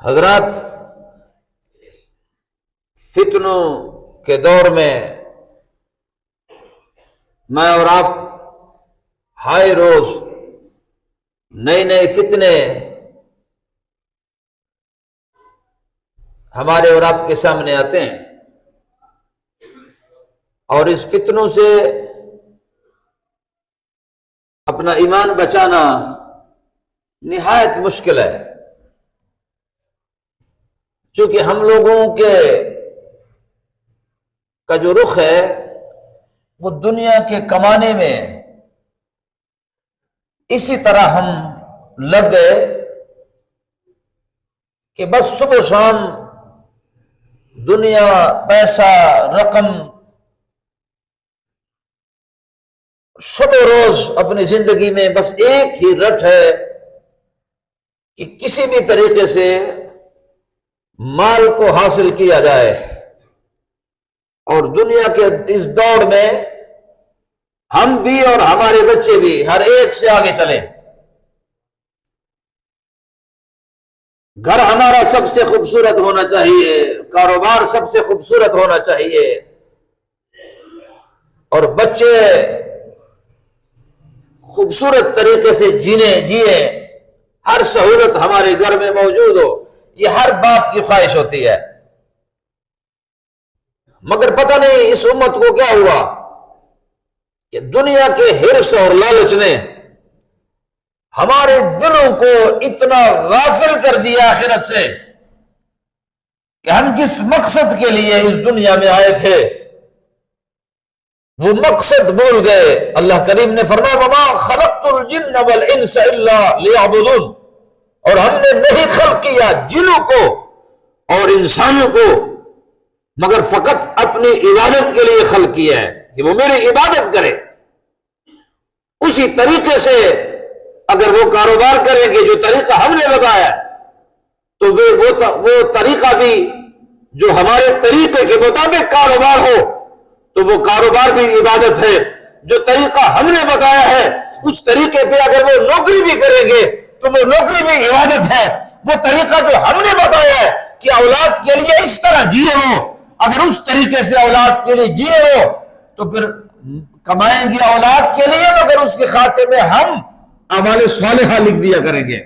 حضرات، فتنوں کے دور میں میں اور آپ ہائے روز نئے نئے فتنے ہمارے اور آپ کے سامنے آتے ہیں، اور اس فتنوں سے اپنا ایمان بچانا نہایت مشکل ہے، چونکہ ہم لوگوں کا جو رخ ہے وہ دنیا کے کمانے میں ہے۔ اسی طرح ہم لگ گئے کہ بس صبح شام دنیا، پیسہ، رقم، شب و روز اپنی زندگی میں بس ایک ہی رٹ ہے کہ کسی بھی طریقے سے مال کو حاصل کیا جائے، اور دنیا کے اس دوڑ میں ہم بھی اور ہمارے بچے بھی ہر ایک سے آگے چلیں۔ گھر ہمارا سب سے خوبصورت ہونا چاہیے، کاروبار سب سے خوبصورت ہونا چاہیے، اور بچے خوبصورت طریقے سے جیے، ہر سہولت ہمارے گھر میں موجود ہو، یہ ہر باپ کی خواہش ہوتی ہے۔ مگر پتہ نہیں اس امت کو کیا ہوا کہ دنیا کے حرص اور لالچ نے ہمارے دلوں کو اتنا غافل کر دیا آخرت سے کہ ہم جس مقصد کے لیے اس دنیا میں آئے تھے وہ مقصد بھول گئے۔ اللہ کریم نے فرمایا وما خلقت الجن والانس الا لیعبدون، اور ہم نے نہیں خلق کیا جنوں کو اور انسانوں کو مگر فقط اپنی عبادت کے لیے خلق کیا ہے کہ وہ میری عبادت کرے۔ اسی طریقے سے اگر وہ کاروبار کریں گے جو طریقہ ہم نے بتایا تو وہ طریقہ بھی جو ہمارے طریقے کے مطابق کاروبار ہو تو وہ کاروبار بھی عبادت ہے۔ جو طریقہ ہم نے بتایا ہے اس طریقے پہ اگر وہ نوکری بھی کریں گے تو وہ نوکری بھی عبادت ہے۔ وہ طریقہ جو ہم نے بتایا ہے کہ اولاد کے لیے اس طرح جیے ہو، اگر اس طریقے سے اولاد کے لیے جیے ہو تو پھر کمائیں گے اولاد کے لیے، مگر اس کے خاتے میں ہم اعمال صالحہ لکھ دیا کریں گے۔